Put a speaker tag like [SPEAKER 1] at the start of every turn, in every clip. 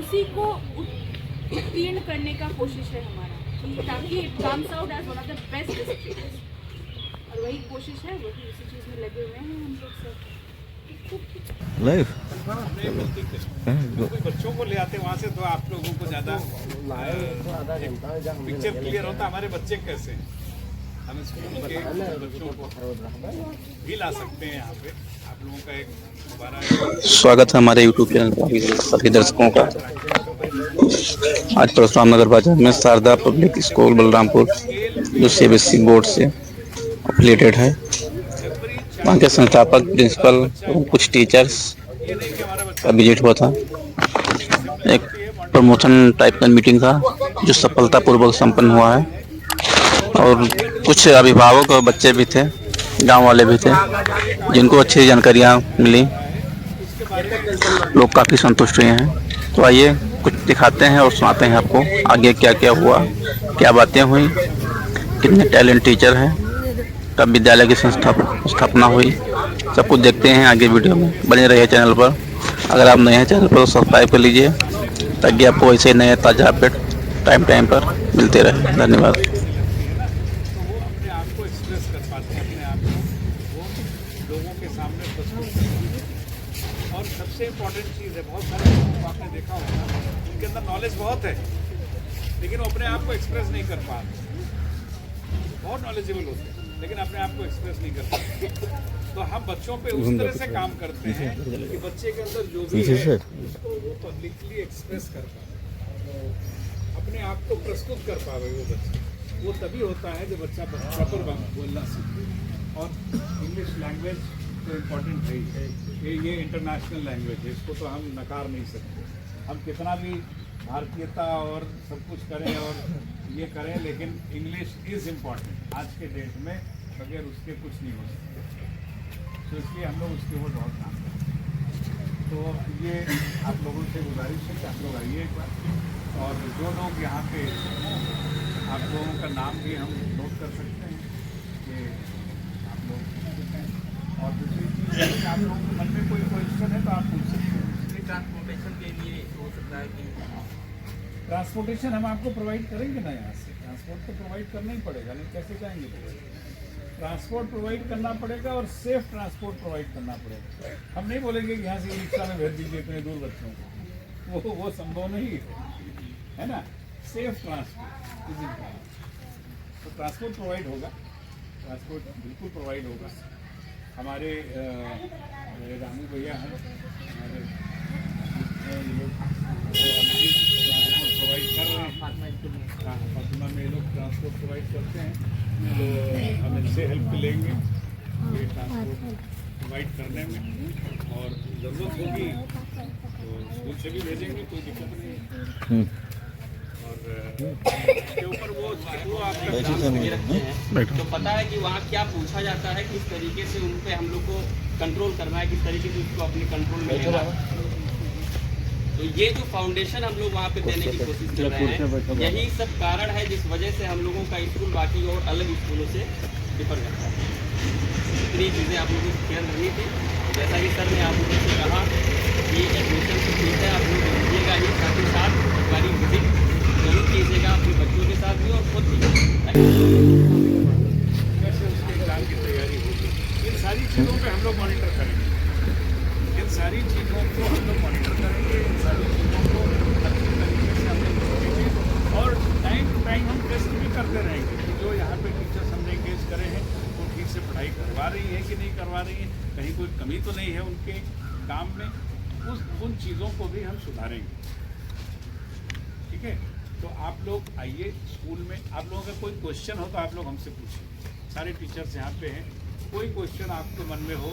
[SPEAKER 1] उसी को उत्तीर्ण करने का कोशिश है हमारा, कि ताकि it comes out as one of the best districts. और वही कोशिश है, वही उसी चीज़ में लगे हुए हैं हम लोग सब।
[SPEAKER 2] लाइव
[SPEAKER 3] कोई बच्चों को ले आते वहाँ से तो आप लोगों को ज़्यादा पिक्चर क्लियर होता हमारे बच्चे कैसे हैं। हम स्कूल के बच्चों को भी ला सकते हैं यहाँ पे। आप लोगों का एक दोबारा
[SPEAKER 2] स्वागत है हमारे यूट्यूब चैनल पर सभी दर्शकों का। आज परशुराम नगर बाजार में शारदा पब्लिक स्कूल बलरामपुर जो सीबीएसई बोर्ड से एफिलिएटेड है, वहाँ के संस्थापक, प्रिंसिपल और कुछ टीचर्स का विजिट हुआ था। एक प्रमोशन टाइप का मीटिंग था जो सफलतापूर्वक संपन्न हुआ है, और कुछ अभिभावक और बच्चे भी थे, गांव वाले भी थे, जिनको अच्छी जानकारियाँ मिली। लोग काफ़ी संतुष्ट हुए हैं। तो आइए कुछ दिखाते हैं और सुनाते हैं आपको आगे क्या क्या हुआ, क्या बातें हुई, कितने टैलेंट टीचर हैं, कब विद्यालय की स्थापना हुई। सब कुछ देखते हैं आगे वीडियो में। बने रहिए चैनल पर। अगर आप नए हैं चैनल पर तो सब्सक्राइब कर लीजिए, ताकि आपको ऐसे नए ताज़ा अपडेट टाइम पर मिलते रहे। धन्यवाद।
[SPEAKER 3] वो अपने आप को एक्सप्रेस कर पाते हैं, अपने आप को वो लोगों के सामने प्रस्तुत करते हैं। और सबसे इम्पोर्टेंट चीज़ है, बहुत सारे लोगों को आपने देखा होगा उनके अंदर नॉलेज बहुत है, लेकिन वो अपने आप को एक्सप्रेस नहीं कर पा रहे। बहुत नॉलेजेबल होते हैं लेकिन अपने आप को एक्सप्रेस नहीं कर पाते। तो हम बच्चों पे उस तरह से काम करते हैं कि बच्चे के अंदर जो भी है उसको वो पब्लिकली एक्सप्रेस कर पाए, अपने आप को प्रस्तुत कर पाए वो बच्चे। वो तभी होता है जब बच्चा प्रॉपर बोलना सीखे। और इंग्लिश लैंग्वेज तो इम्पोर्टेंट है ही, ये इंटरनेशनल लैंग्वेज है, इसको तो हम नकार नहीं सकते। हम कितना भी भारतीयता और सब कुछ करें और ये करें, लेकिन इंग्लिश इज़ इम्पॉर्टेंट आज के डेट में, बगैर उसके कुछ नहीं हो सकता। तो इसलिए हम लोग उसके ऊपर बहुत काम करते हैं। तो ये आप लोगों से गुजारिश है कि आप लोग आइए एक बार, और जो लोग यहाँ पे, आप लोगों का नाम भी हम नोट कर सकते हैं कि आप लोग। और दूसरी चीज़ है कि आप लोगों के मन में कोई क्वेश्चन है तो आप पूछ सकते हैं।
[SPEAKER 4] ट्रांसपोर्टेशन के लिए हो सकता है कि
[SPEAKER 3] ट्रांसपोर्टेशन हम आपको प्रोवाइड करेंगे ना, यहाँ से ट्रांसपोर्ट तो प्रोवाइड करना ही पड़ेगा, नहीं कैसे जाएंगे। ट्रांसपोर्ट प्रोवाइड करना पड़ेगा और सेफ ट्रांसपोर्ट प्रोवाइड करना पड़ेगा। हम नहीं बोलेंगे कि यहाँ से रिक्शा में भेज दीजिए इतने दूर बच्चों को, वो संभव नहीं है ना। सेफ ट्रांसपोर्ट, तो ट्रांसपोर्ट प्रोवाइड होगा, ट्रांसपोर्ट बिल्कुल प्रोवाइड होगा। हमारे रामू भैया हैं, हमारे प्रोवाइड कर रहे हैं। फातिमा में लोग ट्रांसपोर्ट प्रोवाइड करते हैं, तो हम इनसे हेल्प लेंगे ये ट्रांसपोर्ट प्रोवाइड करने में। और ज़रूरत होगी तो स्कूल से भी भेजेंगे, कोई दिक्कत नहीं। और इसके ऊपर वो आपका
[SPEAKER 4] तो पता है कि वहाँ क्या पूछा जाता है, किस तरीके से उन पे हम लोग को कंट्रोल करना है, किस तरीके से उसको अपने कंट्रोल में लेना है। तो ये जो फाउंडेशन हम लोग वहाँ पे देने की कोशिश कर रहे हैं, यही सब कारण है जिस वजह से हम लोगों का स्कूल बाकी और अलग स्कूलों से डिफर करता है। इतनी चीज़ें आप लोगों को शेयर करनी थी। जैसा कि सर ने आप लोगों से कहा कि एडमिशन तो ठीक है, आप लोग लीजिएगा ही, साथ ही साथ एक बारी विजिट जरूर कीजिएगा अपने बच्चों के साथ भी और खुद भी।
[SPEAKER 3] कैसे उसके एग्जाम की तैयारी होगी, इन सारी चीज़ों पे हम लोग मॉनिटर करेंगे। इन सारी चीज़ों को हम लोग मॉनिटर करेंगे, इन सारी चीज़ों को अच्छी तरीके से हम लोग देखेंगे। और टाइम टू टाइम हम टेस्ट भी करते रहेंगे कि जो यहाँ पे टीचर्स हमने इंगेज करे हैं वो ठीक से पढ़ाई करवा रही है कि नहीं करवा रही है, कहीं कोई कमी तो नहीं है उनके काम में। उन चीज़ों को भी हम सुधारेंगे। ठीक है, तो आप लोग आइए स्कूल में। आप लोगों का कोई क्वेश्चन हो तो आप लोग हमसे पूछिए, सारे टीचर्स यहाँ पे हैं। कोई क्वेश्चन आपके मन में हो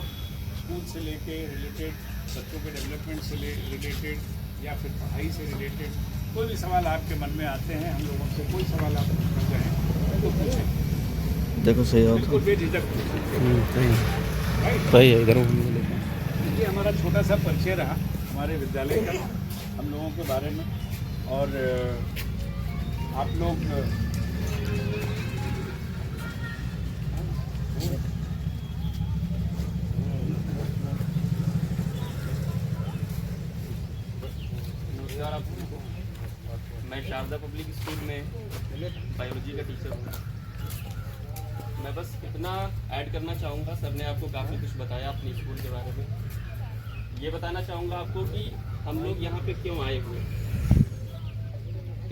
[SPEAKER 3] स्कूल से लेके रिलेटेड, बच्चों के डेवलपमेंट से रिलेटेड या फिर पढ़ाई से रिलेटेड, कोई भी सवाल आपके मन में आते हैं, हम लोगों से कोई सवाल आप पूछ रहे हैं तो पूछें।
[SPEAKER 2] देखो सही है,
[SPEAKER 3] बिल्कुल बेझिझक
[SPEAKER 2] सही है। इधर
[SPEAKER 3] ये हमारा छोटा सा परिचय रहा हमारे विद्यालय का, हम लोगों के बारे में। और आप लोग
[SPEAKER 4] नमस्कार आप सभी को। मैं शारदा पब्लिक स्कूल में बायोलॉजी का टीचर हूँ। मैं बस इतना ऐड करना चाहूँगा, सर ने आपको काफ़ी कुछ बताया अपने स्कूल के बारे में। ये बताना चाहूँगा आपको कि हम लोग यहाँ पे क्यों आए हुए।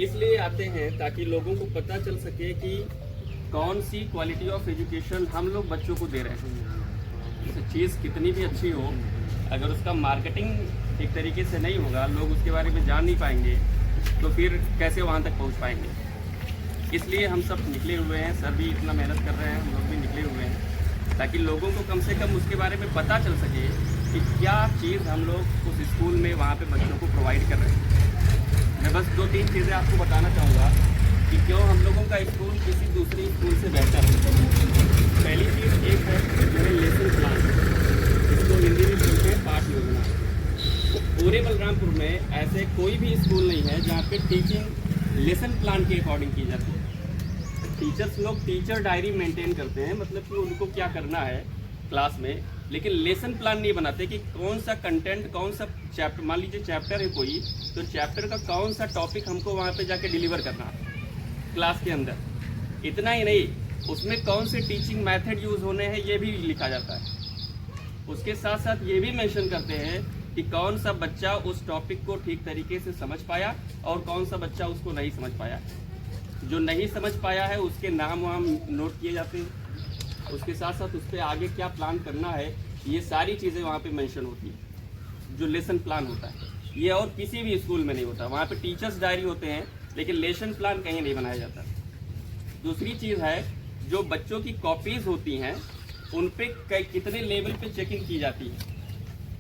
[SPEAKER 4] इसलिए आते हैं ताकि लोगों को पता चल सके कि कौन सी क्वालिटी ऑफ एजुकेशन हम लोग बच्चों को दे रहे हैं। चीज़ कितनी भी अच्छी हो, अगर उसका मार्केटिंग ठीक तरीके से नहीं होगा, लोग उसके बारे में जान नहीं पाएंगे, तो फिर कैसे वहाँ तक पहुँच पाएंगे। इसलिए हम सब निकले हुए हैं, सर भी इतना मेहनत कर रहे हैं, हम लोग भी निकले हुए हैं ताकि लोगों को कम से कम उसके बारे में पता चल सके कि क्या चीज़ हम लोग उस स्कूल में वहाँ पे बच्चों को प्रोवाइड कर रहे हैं। मैं बस 2-3 चीज़ें आपको बताना चाहूँगा कि क्यों हम लोगों का स्कूल किसी दूसरे स्कूल से बेहतर है। पहली चीज़ एक है जो है लेसन प्लान, इसको हिंदी में बोलते हैं पाठ योजना। तो पूरे बलरामपुर में ऐसे कोई भी स्कूल नहीं है जहाँ पे टीचिंग लेसन प्लान के अकॉर्डिंग की जाती है। टीचर्स लोग टीचर डायरी मेंटेन करते हैं, मतलब कि उनको क्या करना है क्लास में, लेकिन लेसन प्लान नहीं बनाते कि कौन सा कंटेंट, कौन सा चैप्टर, मान लीजिए चैप्टर है कोई, तो चैप्टर का कौन सा टॉपिक हमको वहाँ पे जाके डिलीवर करना है क्लास के अंदर। इतना ही नहीं, उसमें कौन से टीचिंग मेथड यूज़ होने हैं ये भी लिखा जाता है। उसके साथ साथ ये भी मेंशन करते हैं कि कौन सा बच्चा उस टॉपिक को ठीक तरीके से समझ पाया और कौन सा बच्चा उसको नहीं समझ पाया। जो नहीं समझ पाया है उसके नाम वहाँ नोट किए जाते हैं। उसके साथ साथ उस पर आगे क्या प्लान करना है, ये सारी चीज़ें वहाँ पे मेंशन होती है। जो लेसन प्लान होता है ये और किसी भी स्कूल में नहीं होता। वहाँ पे टीचर्स डायरी होते हैं लेकिन लेसन प्लान कहीं नहीं बनाया जाता। दूसरी चीज़ है, जो बच्चों की कॉपीज़ होती हैं उन पे कितने लेवल पे चेकिंग की जाती है।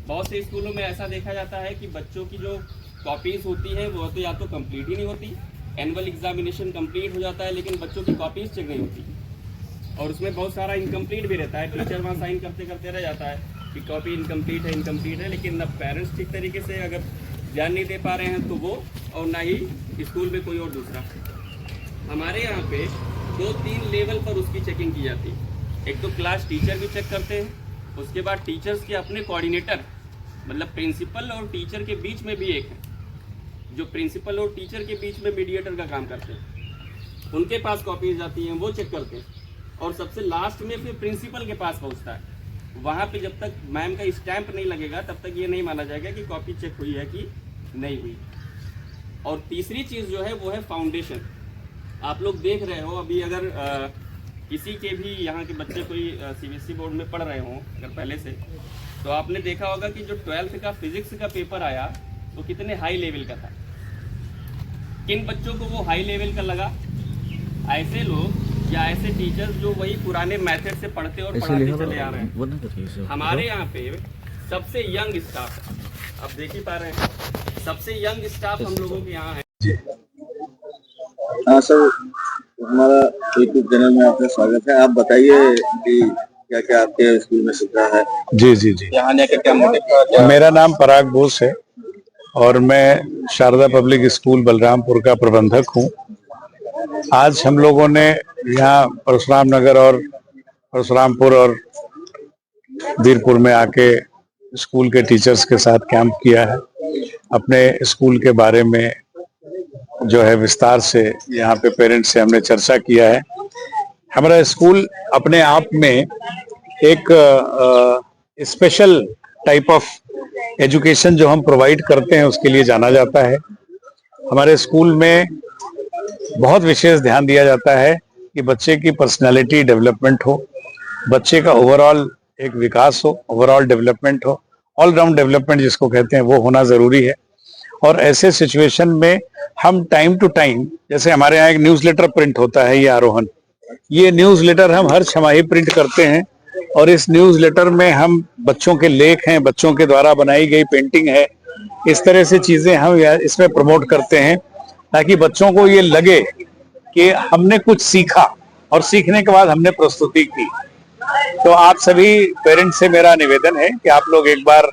[SPEAKER 4] बहुत से स्कूलों में ऐसा देखा जाता है कि बच्चों की जो कॉपीज़ होती हैं वो तो या तो कंप्लीट ही नहीं होती, एनुअल एग्जामिनेशन कंप्लीट हो जाता है लेकिन बच्चों की कॉपीज़ चेक नहीं होती, और उसमें बहुत सारा इनकम्प्लीट भी रहता है। टीचर वहाँ साइन करते करते रह जाता है कि कॉपी इनकम्प्लीट है, लेकिन न पेरेंट्स ठीक तरीके से अगर ध्यान नहीं दे पा रहे हैं तो वो, और ना ही स्कूल में कोई और दूसरा। हमारे यहाँ पे 2-3 लेवल पर उसकी चेकिंग की जाती है। एक तो क्लास टीचर भी चेक करते हैं, उसके बाद टीचर्स के अपने कोऑर्डिनेटर, मतलब प्रिंसिपल और टीचर के बीच में भी एक है जो प्रिंसिपल और टीचर के बीच में मीडिएटर का काम करते हैं। उनके पास कॉपीज जाती हैं, वो चेक करते हैं, और सबसे लास्ट में फिर प्रिंसिपल के पास पहुंचता है। वहाँ पे जब तक मैम का स्टैंप नहीं लगेगा तब तक ये नहीं माना जाएगा कि कॉपी चेक हुई है कि नहीं हुई। और तीसरी चीज़ जो है वो है फाउंडेशन। आप लोग देख रहे हो अभी, अगर किसी के भी यहाँ के बच्चे कोई सीबीएसई बोर्ड में पढ़ रहे हों अगर पहले से, तो आपने देखा होगा कि जो 12th का फिजिक्स का पेपर आया वो कितने हाई लेवल का था। किन बच्चों को वो हाई लेवल का लगा? ऐसे लोग या ऐसे टीचर्स जो वही पुराने मेथड से पढ़ते और पढ़ाते चले आ रहे हैं। हमारे यहाँ पे सबसे यंग स्टाफ है, आप देख ही पा रहे हैं, सबसे यंग स्टाफ हम लोगों के यहाँ है।
[SPEAKER 5] हाँ सर, हमारा यूट्यूब चैनल में आपका स्वागत है। आप बताइए कि क्या क्या आपके स्कूल में सुविधा है।
[SPEAKER 2] जी
[SPEAKER 5] यहाँ आके क्या मोटिव?
[SPEAKER 2] मेरा नाम पराग बोस है और मैं शारदा पब्लिक स्कूल बलरामपुर का प्रबंधक हूँ। आज हम लोगों ने यहाँ परशुराम नगर और परशुरामपुर और वीरपुर में आके स्कूल के टीचर्स के साथ कैंप किया है। अपने स्कूल के बारे में जो है विस्तार से यहाँ पे पेरेंट्स से हमने चर्चा किया है। हमारा स्कूल अपने आप में एक स्पेशल टाइप ऑफ एजुकेशन जो हम प्रोवाइड करते हैं उसके लिए जाना जाता है। हमारे स्कूल में बहुत विशेष ध्यान दिया जाता है कि बच्चे की पर्सनालिटी डेवलपमेंट हो, बच्चे का ओवरऑल एक विकास हो, ओवरऑल डेवलपमेंट हो, ऑलराउंड डेवलपमेंट जिसको कहते हैं वो होना जरूरी है। और ऐसे सिचुएशन में हम टाइम टू टाइम, जैसे हमारे यहाँ एक न्यूज़लेटर प्रिंट होता है, ये आरोहण, ये न्यूज़लेटर हम हर छमाही प्रिंट करते हैं, और इस न्यूज़लेटर में हम बच्चों के लेख हैं, बच्चों के द्वारा बनाई गई पेंटिंग है, इस तरह से चीजें हम इसमें प्रमोट करते हैं ताकि बच्चों को ये लगे कि हमने कुछ सीखा और सीखने के बाद हमने प्रस्तुति की। तो आप सभी पेरेंट्स से मेरा निवेदन है कि आप लोग एक बार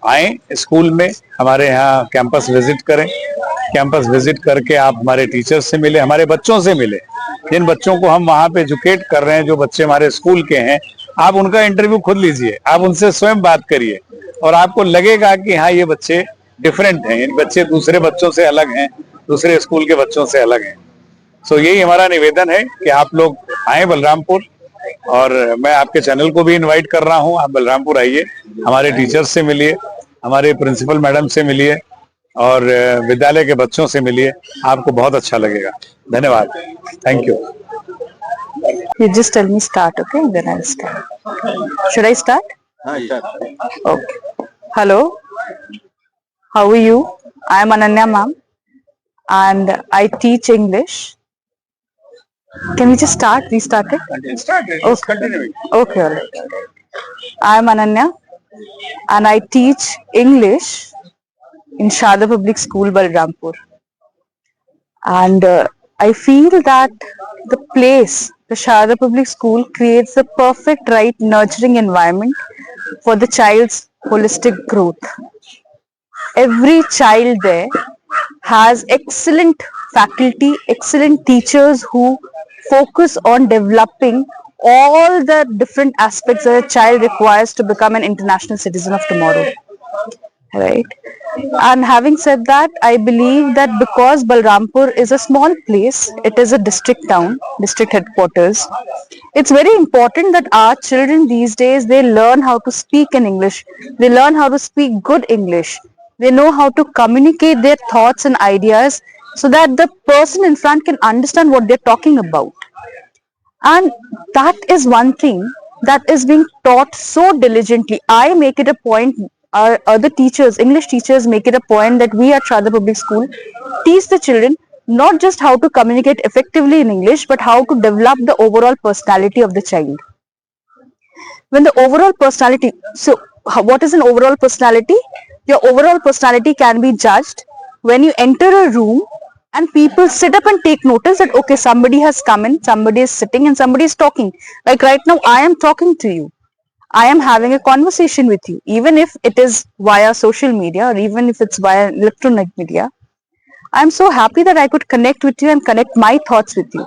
[SPEAKER 2] आए स्कूल में, हमारे यहाँ कैंपस विजिट करें। कैंपस विजिट करके आप हमारे टीचर्स से मिले, हमारे बच्चों से मिले। जिन बच्चों को हम वहाँ पे एजुकेट कर रहे हैं, जो बच्चे हमारे स्कूल के हैं, आप उनका इंटरव्यू खुद लीजिए, आप उनसे स्वयं बात करिए और आपको लगेगा कि हाँ ये बच्चे
[SPEAKER 3] डिफरेंट हैं, इन बच्चे दूसरे बच्चों से अलग हैं, दूसरे स्कूल के बच्चों से अलग हैं। सो यही हमारा निवेदन है कि आप लोग आए बलरामपुर, और मैं आपके चैनल को भी इनवाइट कर रहा हूं, आप बलरामपुर आइए, हमारे टीचर्स से मिलिए, हमारे प्रिंसिपल मैडम से मिलिए और विद्यालय के बच्चों से मिलिए, आपको बहुत अच्छा लगेगा। धन्यवाद, thank you.
[SPEAKER 6] You just tell me start, okay? Then I'll start. Should I start?
[SPEAKER 5] हाँ start.
[SPEAKER 6] Okay. Hello. How are you? I am Ananya ma'am and I teach English. Can we just start? Restart it?
[SPEAKER 3] Start it.
[SPEAKER 6] Okay.
[SPEAKER 3] Continue.
[SPEAKER 6] Okay, alright. I am Ananya and I teach English in Sharda Public School, Balrampur. And I feel that the place, the Sharda Public School, creates the perfect, right, nurturing environment for the child's holistic growth. Every child there has excellent faculty, excellent teachers who focus on developing all the different aspects that a child requires to become an international citizen of tomorrow. Right? And having said that, I believe that because Balrampur is a small place, it is a district town, district headquarters, it's very important that our children these days, they learn how to speak in English, they learn how to speak good English, they know how to communicate their thoughts and ideas so that the person in front can understand what they're talking about. And that is one thing that is being taught so diligently. I make it a point, our other teachers, English teachers, make it a point that we at Sharda Public School teach the children not just how to communicate effectively in English, but how to develop the overall personality of the child. When the overall personality, so what is an overall personality? Your overall personality can be judged when you enter a room and people sit up and take notice that, okay, somebody has come in, somebody is sitting and somebody is talking. Like right now, I am talking to you. I am having a conversation with you, even if it is via social media or even if it's via electronic media. I am so happy that I could connect with you and connect my thoughts with you.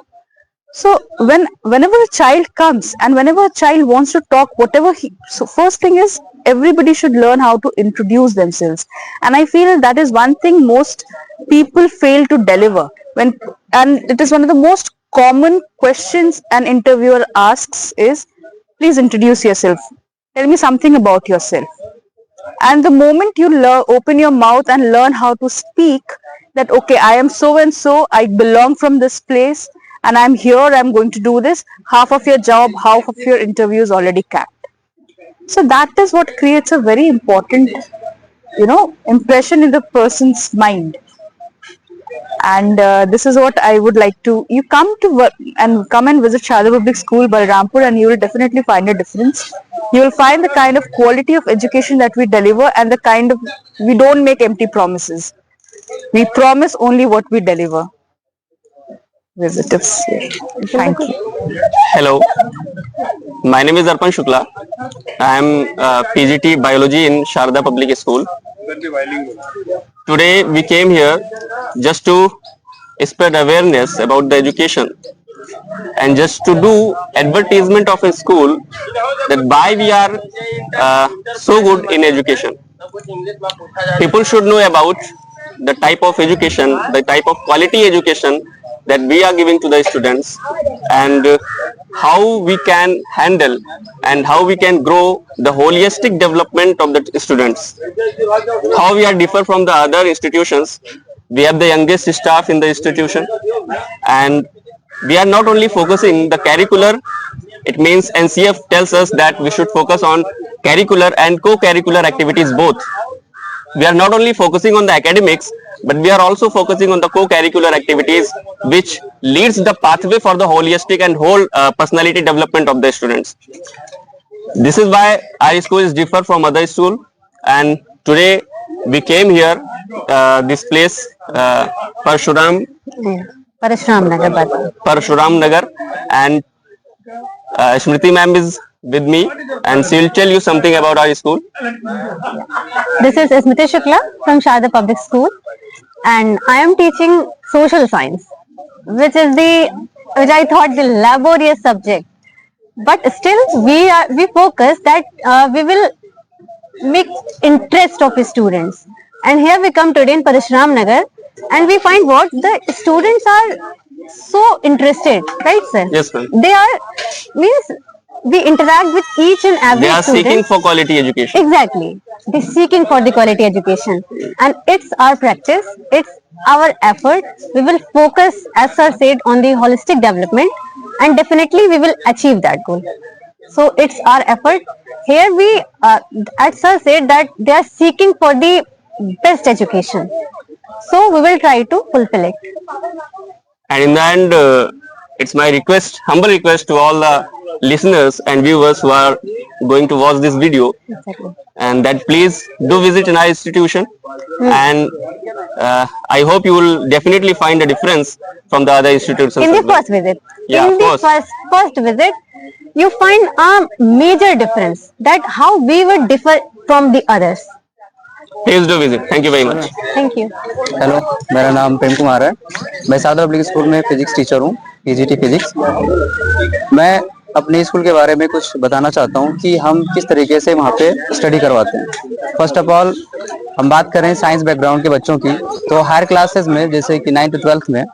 [SPEAKER 6] So whenever a child comes and whenever a child wants to talk, so first thing is everybody should learn how to introduce themselves. And I feel that is one thing most people fail to deliver. And it is one of the most common questions an interviewer asks is, please introduce yourself. Tell me something about yourself. And the moment you open your mouth and learn how to speak that, okay, I am so and so, I belong from this place and I'm here, I'm going to do this, half of your job, half of your interview is already capped. So that is what creates a very important, impression in the person's mind. And this is what I would like to, you come to work and come and visit Sharda Public School, Balrampur, and you will definitely find a difference. You will find the kind of quality of education that we deliver and the kind of, we don't make empty promises. We promise only what we deliver. Visitors. Thank you.
[SPEAKER 4] Hello, my name is Arpan Shukla. I am PGT Biology in Sharda Public School. Today we came here just to spread awareness about the education and just to do advertisement of a school that why we are so good in education. People should know about the type of education, the type of quality education that we are giving to the students and how we can handle and how we can grow the holistic development of the students. How we are different from the other institutions. We have the youngest staff in the institution and we are not only focusing the curricular, it means NCF tells us that we should focus on curricular and co-curricular activities both. We are not only focusing on the academics, but we are also focusing on the co-curricular activities which leads the pathway for the holistic and whole personality development of the students. This is why our school is different from other school, and today we came here, this place, Parshuram Nagar, and Smriti ma'am is with me and she will tell you something about our school.
[SPEAKER 7] This is Smriti Shukla from Sharda Public School and I am teaching social science, which I thought the laborious subject. But still we focus that we will make interest of the students. And here we come today in Parashuram Nagar, and we find what the students are so interested, right, sir?
[SPEAKER 4] Yes, ma'am.
[SPEAKER 7] They are means we interact with each and every
[SPEAKER 4] They are
[SPEAKER 7] student.
[SPEAKER 4] seeking for quality education.
[SPEAKER 7] Exactly. They're seeking for the quality education. And it's our practice, it's our effort. We will focus, as sir said, on the holistic development, and definitely we will achieve that goal. So it's our effort. Here we, as sir said, that they are seeking for the best education. So we will try to fulfill it.
[SPEAKER 4] And in the end, it's my request, humble request to all the listeners and viewers who are going to watch this video,
[SPEAKER 7] Exactly.
[SPEAKER 4] and that please do visit in our institution, and I hope you will definitely find a difference from the other institutions.
[SPEAKER 7] In the
[SPEAKER 4] as well.
[SPEAKER 7] first visit,
[SPEAKER 4] Yeah,
[SPEAKER 7] in
[SPEAKER 4] of
[SPEAKER 7] the
[SPEAKER 4] course.
[SPEAKER 7] first visit, you find a major difference that how we would differ from the others.
[SPEAKER 4] Please do visit. Thank you very much.
[SPEAKER 7] Thank you.
[SPEAKER 8] Hello, मेरा नाम प्रेम कुमार है। मैं सादा public school में physics teacher हूँ, PGT physics. मैं अपने school के बारे में कुछ बताना चाहता हूँ कि हम किस तरीके से वहाँ पे स्टडी करवाते हैं। फर्स्ट ऑफ ऑल हम बात करें साइंस बैकग्राउंड के बच्चों की, तो हायर क्लासेस में जैसे कि 9th to 12th में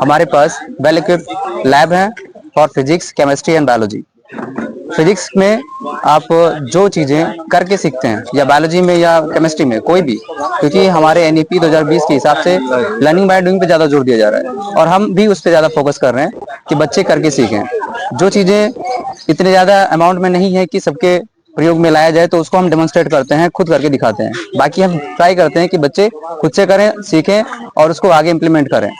[SPEAKER 8] हमारे पास वेल इक्विप्ड लैब है for physics, chemistry and biology. Physics में आप जो चीजें करके सीखते हैं, या बायोलॉजी में या केमिस्ट्री में कोई भी, क्योंकि हमारे एनईपी 2020 के हिसाब से लर्निंग बाय डूइंग पे ज्यादा जोर दिया जा रहा है, और हम भी उस पर ज्यादा फोकस कर रहे हैं कि बच्चे करके सीखें। जो चीजें इतने ज्यादा अमाउंट में नहीं है कि सबके प्रयोग में लाया जाए, तो उसको हम डेमोन्स्ट्रेट करते हैं, खुद करके दिखाते हैं। बाकी हम ट्राई करते हैं कि बच्चे खुद से करें, सीखें और उसको आगे इम्प्लीमेंट करें।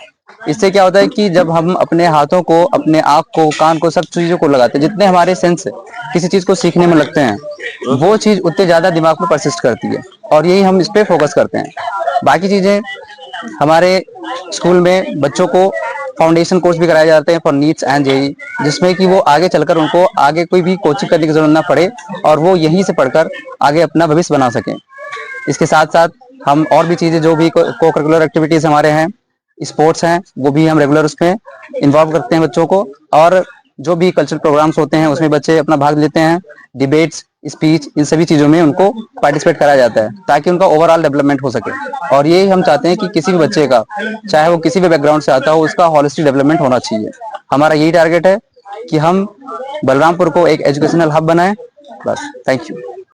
[SPEAKER 8] इससे क्या होता है कि जब हम अपने हाथों को, अपने आँख को, कान को, सब चीजों को लगाते हैं, जितने हमारे सेंस किसी चीज को सीखने में लगते हैं, वो चीज उतने ज्यादा दिमाग में परसिस्ट करती है, और यही हम इस पे फोकस करते हैं। बाकी चीजें हमारे स्कूल में बच्चों को फाउंडेशन कोर्स भी कराए जाते हैं फॉर नीट्स एंड जेई, जिसमें कि वो आगे चलकर उनको आगे कोई भी कोचिंग करने की जरूरत ना पड़े, और वो यहीं से पढ़कर आगे अपना भविष्य बना सकें। इसके साथ साथ हम और भी चीजें, जो भी को करिकुलर एक्टिविटीज हमारे हैं, स्पोर्ट्स हैं, वो भी हम रेगुलर उसमें इन्वॉल्व करते हैं बच्चों को, और जो भी कल्चरल प्रोग्राम्स होते हैं उसमें बच्चे अपना भाग लेते हैं। डिबेट्स, स्पीच, इन सभी चीजों में उनको पार्टिसिपेट कराया जाता है ताकि उनका ओवरऑल डेवलपमेंट हो सके। और यही हम चाहते हैं कि किसी भी बच्चे का, चाहे वो किसी भी बैकग्राउंड से आता हो, उसका होलिस्टिक डेवलपमेंट होना चाहिए। हमारा यही टारगेट है कि हम बलरामपुर को एक एजुकेशनल हब बनाएं। बस, थैंक यू।